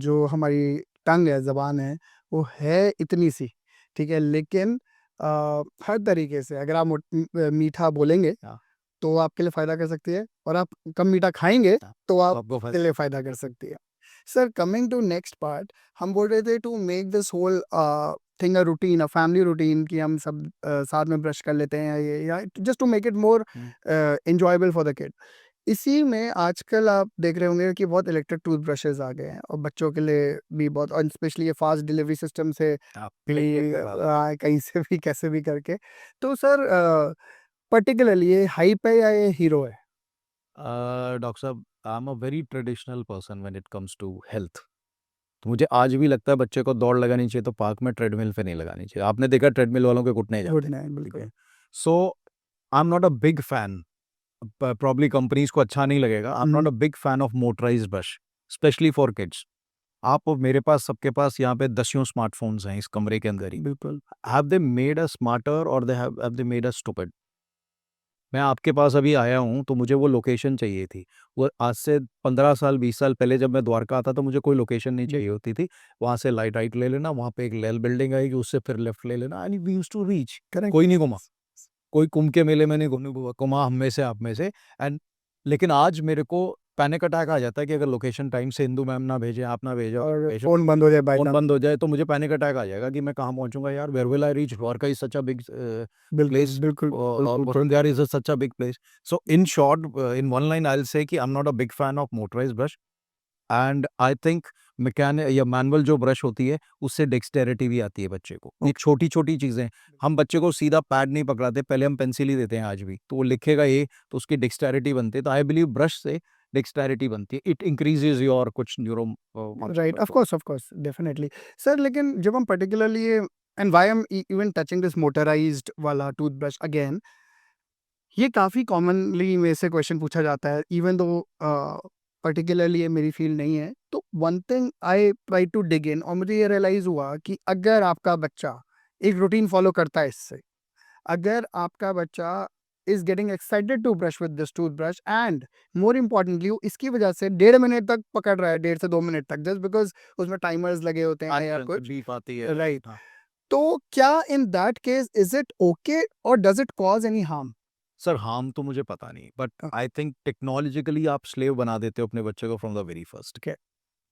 [SPEAKER 2] जो हमारी टंग है, जबान है, वो है इतनी सी, ठीक है, लेकिन हर तरीके से अगर आप मीठा बोलेंगे तो आपके लिए फायदा कर सकती है, और आप कम मीठा खाएंगे तो आपके लिए फायदा कर सकती है. Sir, coming to next part, हम बोल रहे थे to make this whole thing a routine, a family routine, कि हम सब साथ में ब्रश कर लेते हैं, ये या just to make it more enjoyable for the kid. इसी में आजकल आप देख रहे होंगे कि बहुत इलेक्ट्रिक टूथब्रशेस आ गए हैं, और बच्चों के लिए भी बहुत, और स्पेशली ये फास्ट डिलीवरी सिस्टम से कहीं से भी कैसे भी करके. तो सर पर्टिकुलरली ये हाइप है या ये हीरो है?
[SPEAKER 1] डॉक्टर साहब, I am a very traditional person when it comes to health. तो मुझे आज भी लगता है बच्चे को दौड़ लगानी चाहिए तो पार्क में ट्रेडमिल पे नहीं लगानी चाहिए. आपने देखा ट्रेडमिल वालों के घुटने जाते हैं.
[SPEAKER 2] बिल्कुल.
[SPEAKER 1] So I am not a big fan, probably companies को अच्छा नहीं लगेगा, I am not a big fan of motorised brush, specially for kids. आप मेरे पास, सबके पास यहाँ पे दसियों स्मार्टफोन्स हैं इस कमरे के अंदर ही.
[SPEAKER 2] बिल्कुल.
[SPEAKER 1] Have they made us smarter और have they made us stupid? मैं आपके पास अभी आया हूँ तो मुझे वो लोकेशन चाहिए थी. वो आज से 15 साल 20 साल पहले जब मैं द्वारका आता तो मुझे कोई लोकेशन नहीं चाहिए होती थी. वहाँ से राइट ले लेना, वहाँ पे एक लेल बिल्डिंग आएगी, उससे फिर लेफ्ट ले लेना, and we used to reach. कोई नहीं घुमा, कोई कुंभ के मेले में नहीं घुमा हम में से, आप में से. एंड लेकिन आज मेरे को पैनिक अटैक आ जाता है कि अगर लोकेशन टाइम से इंदू मैम ना भेजे, आप ना भेजो,
[SPEAKER 2] और फोन बंद हो जाए,
[SPEAKER 1] फोन बंद हो जाए, तो मुझे पैनिक अटैक आ जाएगा कि मैं कहाँ पहुंचूंगा यार. Where will I reach? Dwarka is such a big place. There is such a big place. So in short, in one line, I'll say कि I'm not a big fan of motorized brush, and I think mechanic या manual जो brush होती है उससे dexterity भी आती है बच्चे को। ये छोटी छोटी चीज़ें, हम बच्चे को सीधा पैड नहीं पकड़ाते, पहले हम पेंसिल ही देते हैं आज भी, तो वो लिखेगा ये तो उसकी डेक्सटेरिटी बनती है। तो आई बिलीव ब्रश से डेक्सटेरिटी बनती है, इट इंक्रीजेज योर कुछ neuro
[SPEAKER 2] right, of course definitely sir. लेकिन जब हम पर्टिकुलरली ये and why I am even touching this motorised वाला टूथब्रश अगेन, ये काफ़ी कॉमनली मेरे से क्वेश्चन पूछा जाता है, इवन दो पर्टिकुलरली ये मेरी फील्ड नहीं है। तो one thing I try to dig in और मुझे ये रियलाइज़ हुआ कि अगर आपका बच्चा एक रूटीन फॉलो करता है इससे, अगर आपका बच्चा is getting excited to brush with this toothbrush and more importantly इसकी वजह से 1.5 मिनट तक पकड़ रहा है, 1.5 से 2 मिनट तक, जस्ट बिकॉज उसमें टाइमर्स लगे होते हैं या कुछ,
[SPEAKER 1] बीप आती है।
[SPEAKER 2] राइट।
[SPEAKER 1] हाँ।
[SPEAKER 2] तो क्या in that case is it okay और does it cause any harm?
[SPEAKER 1] Sir harm तो मुझे पता नहीं, but
[SPEAKER 2] Okay.
[SPEAKER 1] I think technologically आप स्लेव बना देते हो अपने बच्चे को from the very first.
[SPEAKER 2] Okay.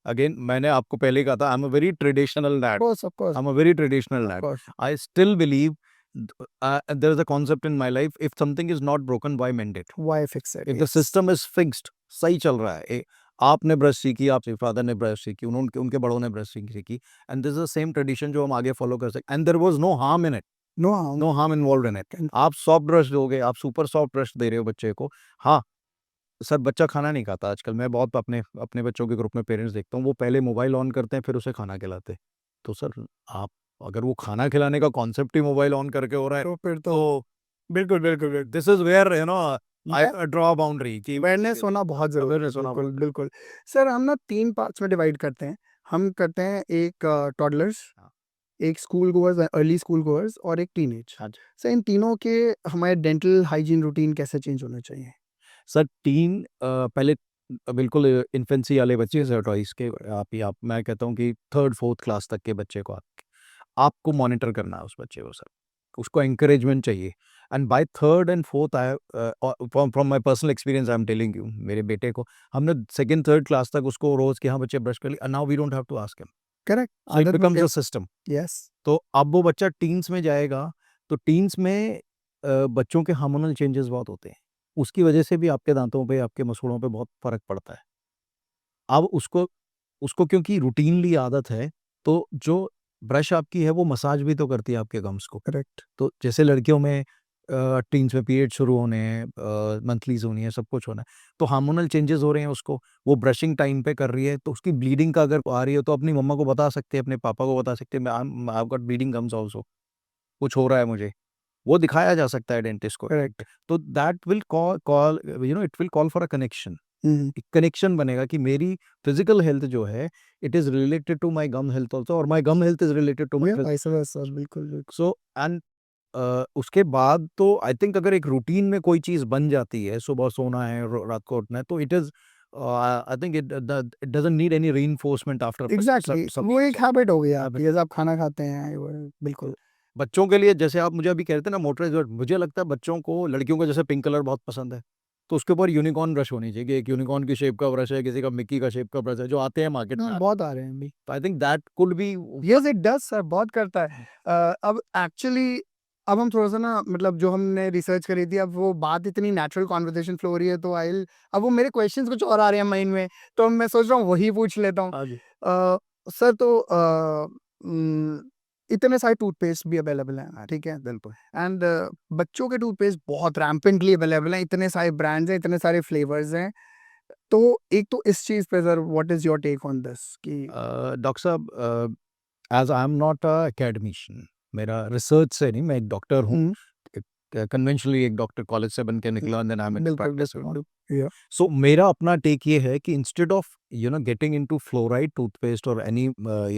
[SPEAKER 1] Again मैंने आपको पहले कहा था, I am a very traditional dad,
[SPEAKER 2] Of course,
[SPEAKER 1] I am a very traditional
[SPEAKER 2] of
[SPEAKER 1] dad.
[SPEAKER 2] course.
[SPEAKER 1] I still believe there is a concept in my life, if something is not broken, why mend it?
[SPEAKER 2] Why fix it?
[SPEAKER 1] If the
[SPEAKER 2] Yes.
[SPEAKER 1] system is fixed, सही चल रहा है, आपने brush सीखी, आपके father ने brush सीखी, उन्होंने उनके बड़ों ने ब्रश सीखी, and this is the same tradition जो हम आगे फॉलो कर सकते, and there was no harm in it,
[SPEAKER 2] No harm.
[SPEAKER 1] No harm involved in it. आप सॉफ्ट ब्रश दोगे, आप सुपर सॉफ्ट ब्रश दे रहे हो बच्चे को। हाँ सर, बच्चा खाना नहीं खाता आजकल, मैं बहुत अपने अपने बच्चों के ग्रुप में पेरेंट्स देखता हूँ, वो पहले मोबाइल ऑन करते हैं फिर उसे खाना खिलाते हैं। तो सर आप, अगर वो खाना खिलाने का कॉन्सेप्ट ही मोबाइल ऑन करके हो रहा है,
[SPEAKER 2] तो फिर तो
[SPEAKER 1] तो
[SPEAKER 2] बिल्कुल बिल्कुल बिल्कुल
[SPEAKER 1] this is where you know
[SPEAKER 2] मैं
[SPEAKER 1] आई ड्रॉ बाउंड्री कि
[SPEAKER 2] अवेयरनेस होना बहुत जरूरी है।
[SPEAKER 1] अवेयरनेस होना
[SPEAKER 2] बिल्कुल
[SPEAKER 1] बहुत
[SPEAKER 2] बिल्कुल सर। हम ना 3 पार्ट्स में डिवाइड करते हैं। हम करते हैं एक टॉडलर्स,
[SPEAKER 1] हाँ।
[SPEAKER 2] एक school goers, early school goers और एक टीनेज।
[SPEAKER 1] हाँ जी।
[SPEAKER 2] सर इन तीनों के हमारे डेंटल हाइजीन रूटीन कैसे चेंज होना चाहिए?
[SPEAKER 1] सर पहले बिल्कुल इन्फेंसी वाले बच्चे से हटो, इसके आप मैं कहता हूँ कि 3rd 4th क्लास तक के बच्चे को आपको मॉनिटर करना है उस बच्चे को सर, उसको एनकरेजमेंट चाहिए। And by 3rd and 4th I from my personal experience I am telling you, मेरे बेटे को हमने 2nd 3rd क्लास तक उसको रोज के हाँ बच्चे ब्रश कर लिए, now we don't have to ask him,
[SPEAKER 2] correct,
[SPEAKER 1] so it
[SPEAKER 2] आदत
[SPEAKER 1] बिकम्स अ
[SPEAKER 2] बन
[SPEAKER 1] सिस्टम।
[SPEAKER 2] गई। यस,
[SPEAKER 1] तो अब वो बच्चा टीन्स में जाएगा, तो टीन्स में बच्चों के हार्मोनल चेंजेस बहुत होते हैं, उसकी वजह से भी आपके दांतों पे, आपके मसूड़ों पे बहुत फ़र्क पड़ता है। अब उसको उसको क्योंकि रूटीनली आदत है, तो जो ब्रश आपकी है वो मसाज भी तो करती है आपके गम्स को।
[SPEAKER 2] करेक्ट।
[SPEAKER 1] तो जैसे लड़कियों में टीन्स में पीरियड शुरू होने हैं, मंथलीज़ होनी है, सब कुछ होना है, तो हार्मोनल चेंजेस हो रहे हैं उसको, वो ब्रशिंग टाइम पे कर रही है, तो उसकी ब्लीडिंग का अगर आ रही है तो अपनी मम्मा को बता सकते हैं, अपने पापा को बता सकते हैं, I have got bleeding gums also, कुछ हो रहा है मुझे। वो दिखाया जा सकता है डेंटिस्ट को।
[SPEAKER 2] करेक्ट।
[SPEAKER 1] तो that will call call you know it will call for a connection. एक कनेक्शन बनेगा कि मेरी फिजिकल हेल्थ जो है, it is related to my gum health also, और my gum health is related to my
[SPEAKER 2] vice versa, बिल्कुल बिल्कुल।
[SPEAKER 1] So and उसके बाद तो आई थिंक अगर एक रूटीन में कोई चीज बन जाती है, सुबह सोना है, रात को उठना है, तो it is I think it doesn't need any reinforcement after
[SPEAKER 2] exactly, वो एक हैबिट हो गई आपकी, जैसे आप खाना खाते हैं बिल्कुल।
[SPEAKER 1] बच्चों के लिए। जैसे आप मुझे अभी कह रहे थे ना मोटराइज्ड, मुझे लगता है बच्चों को, लड़कियों को जैसे पिंक कलर बहुत पसंद है, तो उसके ऊपर यूनिकॉर्न ब्रश होनी चाहिए, कि एक यूनिकॉर्न की शेप का ब्रश है, किसी का मिक्की का शेप का ब्रश है, जो आते हैं मार्केट में।
[SPEAKER 2] बहुत आ रहे हैं अभी।
[SPEAKER 1] तो I think that could be.
[SPEAKER 2] Yes it does sir, बहुत करता है। अब एक्चुअली अब हम थोड़ा सा ना, मतलब जो हमने रिसर्च करी थी, अब वो बात इतनी नेचुरल कॉन्वर्सेशन फ्लो हो रही है, तो आई अब वो मेरे क्वेश्चंस कुछ और आ रहे हैं माइंड में, तो मैं सोच रहा हूँ वही पूछ लेता हूँ।
[SPEAKER 1] हाँ जी।
[SPEAKER 2] सर तो इतने सारे टूथपेस्ट भी अवेलेबल हैं, ठीक है,
[SPEAKER 1] बिल्कुल।
[SPEAKER 2] एंड बच्चों के टूथपेस्ट बहुत रैम्पेंटली अवेलेबल हैं, इतने सारे ब्रांड्स हैं, इतने सारे फ्लेवर्स हैं। तो एक तो इस चीज पे sir, what is your take on this कि
[SPEAKER 1] डॉक्टर साहब, as I am not a academician, मेरा रिसर्च से नहीं, मैं एक डॉक्टर हूँ, कन्वेंशनली एक डॉक्टर कॉलेज से बन के निकला, एंड देन आई एम इन
[SPEAKER 2] बिल्कुल
[SPEAKER 1] प्रैक्टिस।
[SPEAKER 2] बिल्कुल।
[SPEAKER 1] सो मेरा अपना टेक ये है कि instead of getting into fluoride toothpaste और एनी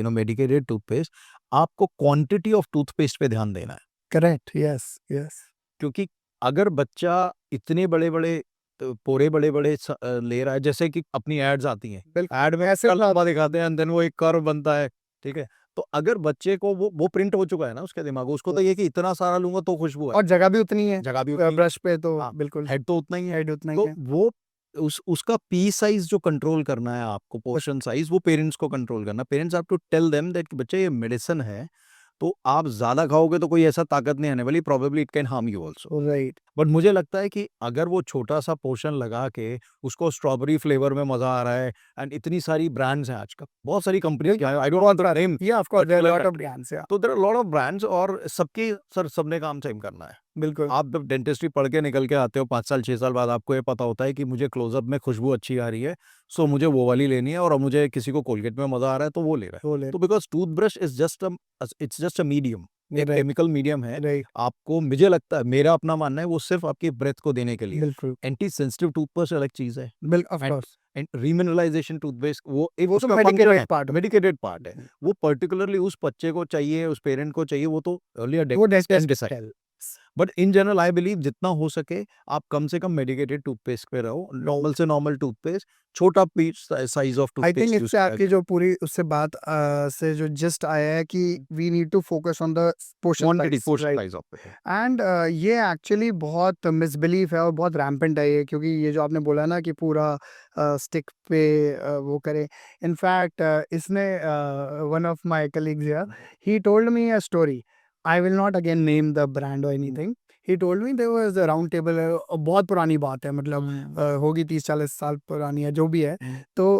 [SPEAKER 1] मेडिकेटेड टूथपेस्ट, आपको क्वांटिटी ऑफ टूथपेस्ट पे ध्यान देना है।
[SPEAKER 2] Correct, yes yes.
[SPEAKER 1] क्योंकि अगर बच्चा इतने बड़े-बड़े पोरे बड़े-बड़े ले रहा है, जैसे कि अपनी एड्स आती हैं,
[SPEAKER 2] बिल्कुल,
[SPEAKER 1] एड में
[SPEAKER 2] ऐसे
[SPEAKER 1] लंबा दिखाते हैं, एंड देन वो एक कर्व बनता है, ठीक है? तो अगर बच्चे को वो प्रिंट हो चुका है ना उसके दिमाग में, उसको तो ये कि इतना सारा लूँगा तो खुशबू है,
[SPEAKER 2] और जगह भी उतनी है,
[SPEAKER 1] जगह भी उतनी है,
[SPEAKER 2] ब्रश पे तो
[SPEAKER 1] हाँ,
[SPEAKER 2] बिल्कुल
[SPEAKER 1] हेड तो उतना ही है।
[SPEAKER 2] हेड उतना ही
[SPEAKER 1] तो
[SPEAKER 2] है।
[SPEAKER 1] वो उसका पी साइज़ जो कंट्रोल करना है आपको, पोर्शन साइज़, वो पेरेंट्स को कंट्रोल करना। Parents have to tell them that बच्चा ये मेडिसिन है, तो आप ज़्यादा खाओगे तो कोई ऐसा ताकत नहीं आने वाली, probably it can harm you also.
[SPEAKER 2] Right,
[SPEAKER 1] but मुझे लगता है कि अगर वो छोटा-सा पोर्शन लगा के उसको स्ट्रॉबेरी फ्लेवर में मज़ा आ रहा है, एंड इतनी सारी ब्रांड्स हैं आजकल, बहुत सारी कंपनियाँ, I don't want to name,
[SPEAKER 2] या of course there are
[SPEAKER 1] particular
[SPEAKER 2] lot of
[SPEAKER 1] country.
[SPEAKER 2] Brands, या
[SPEAKER 1] तो there are lot of brands, और सबकी सर सबने काम सेम करना है।
[SPEAKER 2] बिल्कुल,
[SPEAKER 1] आप जब डेंटिस्ट्री पढ़ के निकल के आते हो 5 साल 6 साल बाद, आपको ये पता होता है कि मुझे क्लोज़अप में खुशबू अच्छी आ रही है, सो मुझे वो वाली लेनी है, और अब मुझे किसी को कोलगेट में मज़ा आ रहा है तो वो ले रहा है।
[SPEAKER 2] वो ले
[SPEAKER 1] तो because toothbrush is just it's just a medium, एक
[SPEAKER 2] राइट,
[SPEAKER 1] केमिकल मीडियम है।
[SPEAKER 2] राइट,
[SPEAKER 1] आपको, मुझे लगता है, मेरा अपना मानना है, वो सिर्फ़ आपकी ब्रेथ को देने के लिए।
[SPEAKER 2] बिल्कुल,
[SPEAKER 1] एंटी सेंसिटिव टूथपेस्ट अलग चीज़ है,
[SPEAKER 2] bill of
[SPEAKER 1] and
[SPEAKER 2] course
[SPEAKER 1] and remineralisation toothpaste वो एक
[SPEAKER 2] वो तो
[SPEAKER 1] उसका फंक्शन
[SPEAKER 2] मेडिकेटेड
[SPEAKER 1] है,
[SPEAKER 2] पार्ट होता
[SPEAKER 1] मेडिकेटेड पार्ट है।
[SPEAKER 2] है।
[SPEAKER 1] वो पर्टिकुलरली उस बच्चे को चाहिए, उस पेरेंट को चाहिए, वो तो अर्लियर
[SPEAKER 2] वो
[SPEAKER 1] dentist can
[SPEAKER 2] dentist
[SPEAKER 1] decide.
[SPEAKER 2] Tell
[SPEAKER 1] but in general I believe जितना हो सके आप कम से कम मेडिकेटेड टूथपेस्ट पे रहो, नॉर्मल से नॉर्मल टूथपेस्ट, छोटा piece size of
[SPEAKER 2] I think
[SPEAKER 1] toothpaste use
[SPEAKER 2] इससे
[SPEAKER 1] किया।
[SPEAKER 2] आपकी जो पूरी उससे बात से जो जस्ट आया है कि we need to focus on the portion
[SPEAKER 1] quantity,
[SPEAKER 2] size,
[SPEAKER 1] portion
[SPEAKER 2] right?
[SPEAKER 1] Size of it।
[SPEAKER 2] And ये एक्चुअली बहुत मिसबिलीफ है और बहुत रैम्पेंट है ये, क्योंकि ये जो आपने बोला ना कि पूरा स्टिक पे वो करे। इनफैक्ट इसने one of my colleagues here, he told me a story. I will not again name the brand और anything. He told me there was a round table, बहुत पुरानी बात है, मतलब होगी 30-40 साल पुरानी है, जो भी है। तो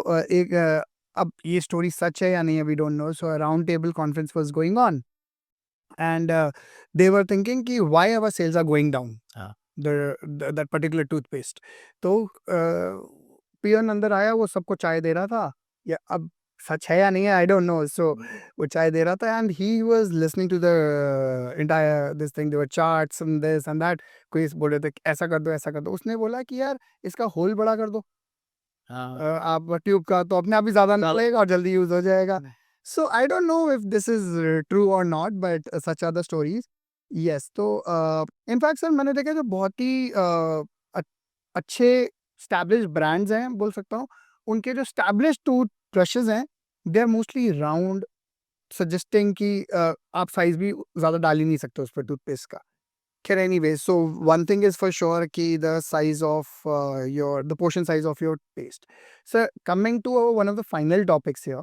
[SPEAKER 2] अब ये स्टोरी सच है या नहीं है, we don't know. So a round table conference was going on, and they were thinking कि why our sales are going down,
[SPEAKER 1] हाँ।
[SPEAKER 2] that particular toothpaste. तो पियन अंदर आया, वो सबको चाय दे रहा था, या अब सच है या नहीं है, आई डोंट नो। सो वो चाय दे रहा था and he was listening to the entire this thing, there were charts and this and that. कोई बोल रहे थे कि ऐसा कर दो, ऐसा कर दो। उसने बोला कि यार इसका होल बड़ा कर दो,
[SPEAKER 1] हाँ।
[SPEAKER 2] आप ट्यूब का, तो अपने आप ही ज़्यादा निकलेगा और जल्दी यूज़ हो जाएगा। So I don't know if this is true और not, but such are the stories. Yes, तो इनफैक्ट सर मैंने देखा जो बहुत ही अ अच्छे एस्टैब्लिश्ड ब्रांड्स हैं, बोल सकता हूँ, उनके जो एस्टैब्लिश्ड टूथ ब्रशेज़ हैं, they are mostly round, suggesting कि आप साइज़ भी ज़्यादा डाल ही नहीं सकते उस पे टूथपेस्ट का। Kid anyway, so one thing is for sure ki the size of the portion size of your paste. So coming to one of the final topics here,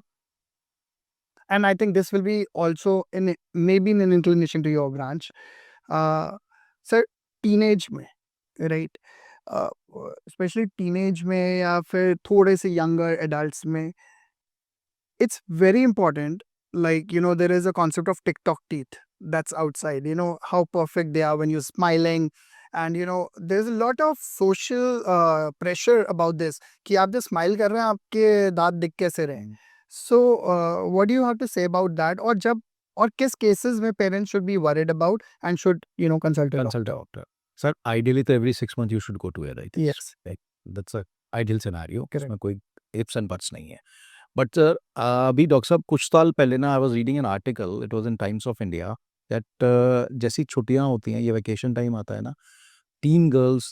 [SPEAKER 2] and I think this will be also in maybe in an inclination to your branch. Sir, teenage में, right? Uh, Especially teenage में या फिर थोड़े से younger adults में, it's very important. Like, you know, there is a concept of TikTok teeth that's outside. You know how perfect they are when you're smiling. And you know, there's a lot of social pressure about this कि आप जब smile कर रहे हैं आपके दांत दिख कैसे रहे हैं. So what do you have to say about that? और जब और किस cases में parents should be worried about and should, you know, consult a
[SPEAKER 1] Consult a
[SPEAKER 2] doctor?
[SPEAKER 1] doctor. Sir, ideally तो every 6 months you should go to a dentist.
[SPEAKER 2] Yes,
[SPEAKER 1] Like, that's a ideal scenario.
[SPEAKER 2] correct.
[SPEAKER 1] उसमें कोई ifs and buts नहीं है। But sir, अभी doctor साहब कुछ साल पहले ना, I was reading an article, it was in times of India, that जैसी छुट्टियां होती हैं, ये वैकेशन टाइम आता है ना, टीन गर्ल्स,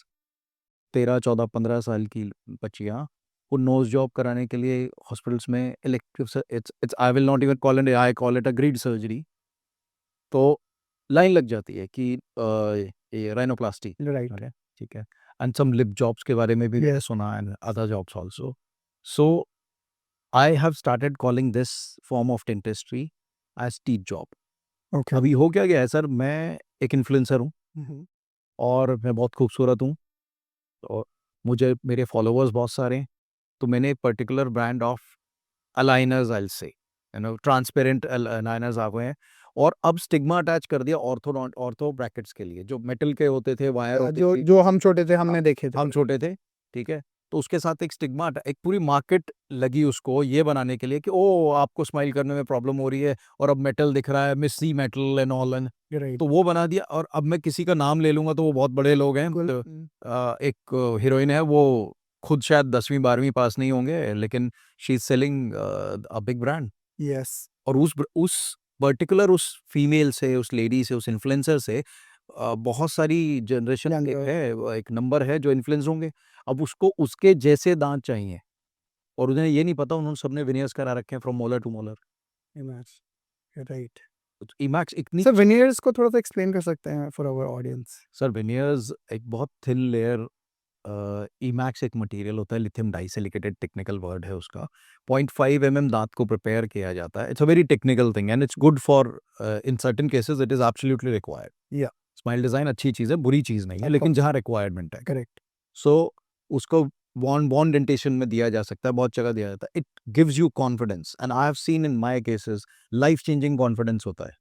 [SPEAKER 1] 13 14 15 साल की बच्चियां, वो नोज जॉब कराने के लिए हॉस्पिटल्स में elective, it's I will not even call it, I call it a greed surgery, तो लाइन लग जाती है कि ये राइनोप्लास्टी,
[SPEAKER 2] Right.
[SPEAKER 1] ओके, ठीक है, एंड सम लिप जॉब्स के बारे में भी मैंने
[SPEAKER 2] Yes.
[SPEAKER 1] सुना, and other jobs also. So I have started calling this form of dentistry as teeth job.
[SPEAKER 2] Okay.
[SPEAKER 1] अभी हो क्या गया है सर, मैं एक इन्फ्लुएंसर हूँ,
[SPEAKER 2] Mhm.
[SPEAKER 1] और मैं बहुत खूबसूरत हूँ, और मुझे मेरे फॉलोअर्स बहुत सारे हैं, तो मैंने एक particular brand of aligners, I will say, you know, transparent aligners आ गए हैं, और अब स्टिग्मा अटैच कर दिया ऑर्थो ब्रैकेट्स के लिए, जो मेटल के होते थे, वायर होती
[SPEAKER 2] जो
[SPEAKER 1] थी,
[SPEAKER 2] जो हम छोटे थे हमने देखे थे।
[SPEAKER 1] हम छोटे थे, ठीक है? तो उसके साथ एक स्टिग्मा, एक पूरी मार्केट लगी उसको ये बनाने के लिए कि ओह! आपको स्माइल करने में प्रॉब्लम हो रही है, और अब मेटल दिख रहा है, messy metal and all, and
[SPEAKER 2] Right.
[SPEAKER 1] तो वो बना दिया। और अब मैं किसी का नाम ले लूँगा तो वो बहुत बड़े लोग हैं।
[SPEAKER 2] बिल्कुल।
[SPEAKER 1] एक हीरोइन है, वो खुद शायद 10वीं 12वीं पास नहीं होंगे, लेकिन she is selling a big brand.
[SPEAKER 2] Yes.
[SPEAKER 1] और उस पर्टिकुलर उस फीमेल से, उस लेडी से, उस इन्फ्लुएंसर से बहुत सारी जनरेशन
[SPEAKER 2] Younger.
[SPEAKER 1] एक नंबर है जो इन्फ्लुएंस होंगे। अब उसको उसके जैसे दाँत चाहिए, और उन्हें ये नहीं पता, उन्होंने सबने वेनियर्स करा रखे हैं from molar to molar.
[SPEAKER 2] Imagine. Right.
[SPEAKER 1] Emax इतनी,
[SPEAKER 2] सर veneers को थोड़ा सा एक्सप्लेन कर सकते हैं फॉर आवर ऑडियंस?
[SPEAKER 1] सर वेनियर्स एक बहुत थिन लेयर ईमैक्स एक मटेरियल होता है, लिथियम डाइसिलिकेटेड टेक्निकल वर्ड है उसका। 0.5 दांत को प्रिपेयर किया जाता है। It's a very technical thing and it's good for in certain cases it is absolutely required.
[SPEAKER 2] Yeah.
[SPEAKER 1] Smile design अच्छी चीज़ है, बुरी चीज़ नहीं है,
[SPEAKER 2] Of
[SPEAKER 1] लेकिन
[SPEAKER 2] course.
[SPEAKER 1] जहाँ रिक्वायरमेंट है।
[SPEAKER 2] Correct.
[SPEAKER 1] सो उसको बॉन्ड डेंटेशन में दिया जा सकता है, बहुत जगह दिया जाता है। It gives you confidence and I have seen in my cases life changing confidence होता है।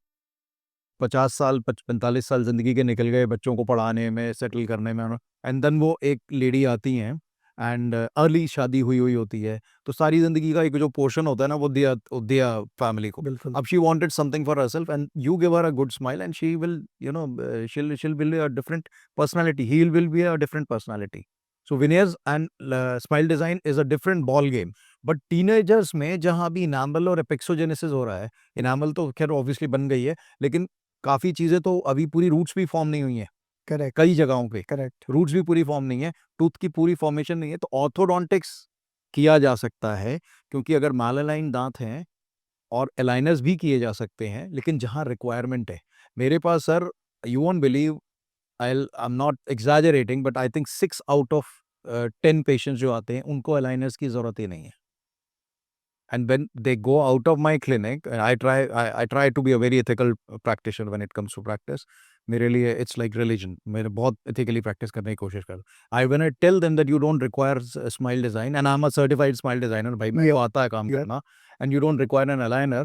[SPEAKER 1] 50 साल 45 साल ज़िंदगी के निकल गए बच्चों को पढ़ाने में, सेटल करने में, एंड देन वो एक लेडी आती हैं एंड अर्ली शादी हुई हुई होती है, तो सारी ज़िंदगी का एक जो पोर्शन होता है ना, वो दिया फैमिली को।
[SPEAKER 2] बिल्कुल।
[SPEAKER 1] अब she wanted something for herself and you give her a good smile and she will she'll will be a different personality, he will be a different personality. So veneers and smile design is a different ball game. But teenagers में जहाँ अभी enamel और एपिक्सोजेनेसिस हो रहा है, enamel तो खैर obviously बन गई है, लेकिन काफ़ी चीज़ें तो अभी पूरी रूट्स भी फॉर्म नहीं हुई हैं,
[SPEAKER 2] Correct.
[SPEAKER 1] कई जगहों पे।
[SPEAKER 2] Correct.
[SPEAKER 1] रूट्स भी पूरी फॉर्म नहीं है, टूथ की पूरी फॉर्मेशन नहीं है, तो ऑर्थोडोंटिक्स किया जा सकता है, क्योंकि अगर मैलालाइन दाँत हैं और अलाइनर्स भी किए जा सकते हैं, लेकिन जहाँ रिक्वायरमेंट है। मेरे पास sir, you won't believe, I am not exaggerating, but I think 6 out of 10 patients जो आते हैं, उनको अलाइनर्स की ज़रूरत ही नहीं है। And when they go out of my clinic, and I try to be a very ethical practitioner when it comes to practice. मेरे लिए it's like religion. मैं बहुत ethically practice करने की कोशिश करता हूँ। When I tell them that you don't require smile design, and I'm a certified smile designer, भाई मेरे को आता है काम
[SPEAKER 2] Yeah.
[SPEAKER 1] करना, and you don't require an aligner,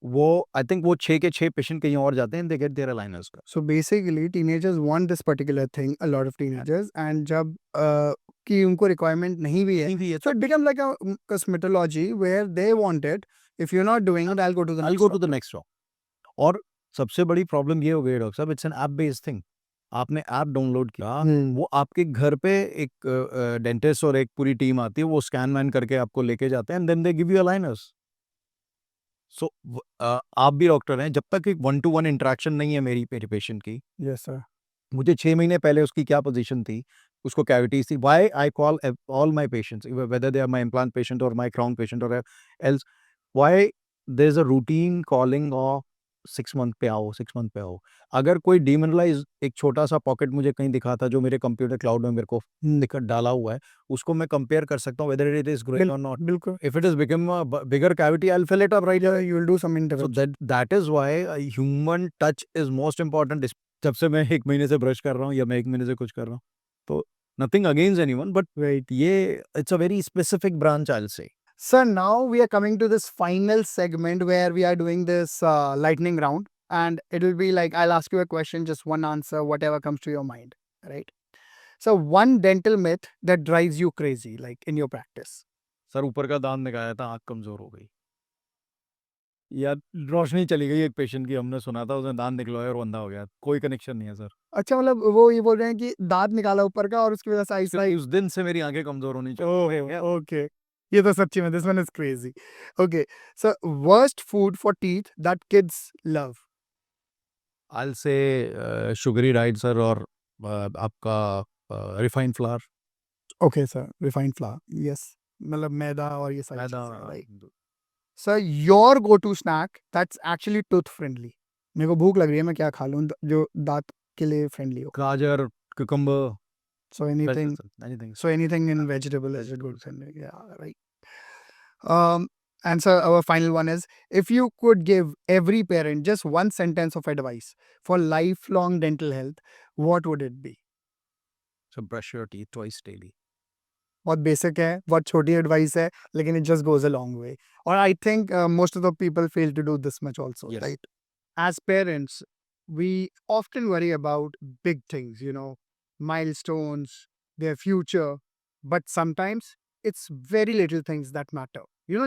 [SPEAKER 1] वो I think वो 6 के 6 पेशेंट कहीं और जाते हैं, they get their aligners का।
[SPEAKER 2] So basically, teenagers want this particular thing. A lot of teenagers, and जब कि उनको requirement नहीं भी है,
[SPEAKER 1] नहीं भी है,
[SPEAKER 2] so it becomes like a cosmetology where they want it. If you're not doing it, I'll go to the
[SPEAKER 1] I'll
[SPEAKER 2] next
[SPEAKER 1] go to
[SPEAKER 2] shop.
[SPEAKER 1] the next shop. और सबसे बड़ी प्रॉब्लम ये हो गई डॉक्टर साहब, it's an app based thing. आपने app download किया, वो आपके घर पे एक डेंटिस्ट और एक पूरी टीम आती है, वो स्कैन वैन करके आपको लेके जाते हैं and then they give you aligners. So आप भी डॉक्टर हैं, जब तक एक 1 to 1 इंटरेक्शन नहीं है मेरी मेरे पेशेंट की,
[SPEAKER 2] Yes, sir.
[SPEAKER 1] मुझे 6 महीने पहले उसकी क्या पोजीशन थी, उसको कैविटीज़ थी, why I call all my patients whether they are my implant patient और माय क्राउन पेशेंट और else, why there is a routine calling of 6 month पे आओ, 6 मंथ पे आओ। अगर कोई डिमिनरलाइज़ एक छोटा-सा पॉकेट मुझे कहीं दिखा था जो मेरे कंप्यूटर क्लाउड में मेरे को दिख डाला हुआ है, उसको मैं कंपेयर कर सकता हूँ वेदर इट इज़ ग्रोइंग और नॉट।
[SPEAKER 2] बिल्कुल.
[SPEAKER 1] If it is become a bigger cavity, I will fill it up right.
[SPEAKER 2] Yeah, you'll do some
[SPEAKER 1] So
[SPEAKER 2] intervention.
[SPEAKER 1] that is why human touch is most important. जब से मैं 1 महीने से brush कर रहा हूँ या मैं 1 महीने से कुछ कर रहा हूँ, तो nothing against anyone, but
[SPEAKER 2] Right.
[SPEAKER 1] ये it's a very specific branch I will से।
[SPEAKER 2] Sir, now we are coming to this final segment where we are doing this lightning round, and it'll be like I'll ask you a question, just one answer, whatever comes to your mind, right? So, one dental myth that drives you crazy, like in your practice.
[SPEAKER 1] Sir ऊपर का दांत निकाला था, आँख कमज़ोर हो गई। या रोशनी चली गई एक पेशेंट की, हमने सुना था उसने दांत निकलवाया और अंधा हो गया। कोई कनेक्शन नहीं है सर।
[SPEAKER 2] अच्छा, मतलब वो ये बोल रहे हैं कि दांत निकाला ऊपर का और उसकी वजह से आई
[SPEAKER 1] उस दिन से मेरी आँखें कमज़ोर होनी चाहिए।
[SPEAKER 2] ओह, ओके, ये तो सच्ची में, this one is crazy. Okay, so worst food for teeth that kids love.
[SPEAKER 1] I will say sugary diet sir, और आपका refined flour,
[SPEAKER 2] okay sir, refined flour, yes, मतलब मैदा और ये सारी
[SPEAKER 1] मैदा।
[SPEAKER 2] चीजें, right. Sir, your go to snack that's actually tooth friendly. मेरे को भूख लग रही है, मैं क्या खा लूं जो दांत के लिए फ्रेंडली हो.
[SPEAKER 1] गाजर, cucumber,
[SPEAKER 2] so anything,
[SPEAKER 1] anything.
[SPEAKER 2] so anything in vegetable is good friendly. Yeah, right. And so our final one is, if you could give every parent just one sentence of advice for lifelong dental health, what would it be?
[SPEAKER 1] So brush your teeth twice daily.
[SPEAKER 2] बहुत basic है, बहुत छोटी advice है, लेकिन it just goes a long way. और I think most of the people fail to do this much also,
[SPEAKER 1] Yes.
[SPEAKER 2] right? As parents, we often worry about big things, milestones, their future, but sometimes it's very little things that matter.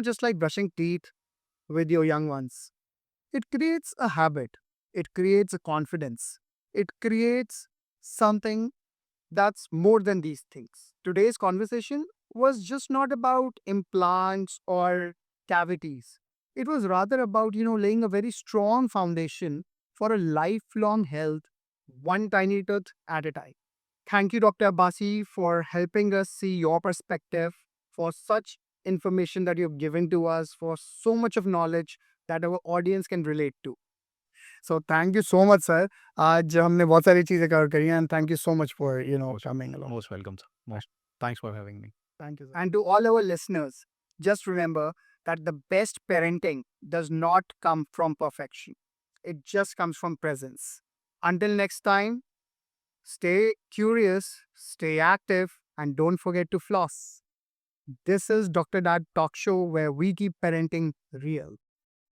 [SPEAKER 2] Just like brushing teeth with your young ones. It creates a habit, it creates a confidence, it creates something that's more than these things. Today's conversation was just not about implants or cavities. It was rather about, laying a very strong foundation for a lifelong health, one tiny tooth at a time. Thank you, Dr. Abbasi, for helping us see your perspective, for such information that you've given to us, for so much of knowledge that our audience can relate to. So thank you so much, sir. आज हमने बहुत सारी चीजें cover करी हैं, and thank you so much for coming along.
[SPEAKER 1] Most welcome, sir. Thanks for having me.
[SPEAKER 2] Thank you, sir. And to all our listeners, just remember that the best parenting does not come from perfection. It just comes from presence. Until next time, stay curious, stay active, and don't forget to floss. This is Dr. Dad Talk Show, where we keep parenting real.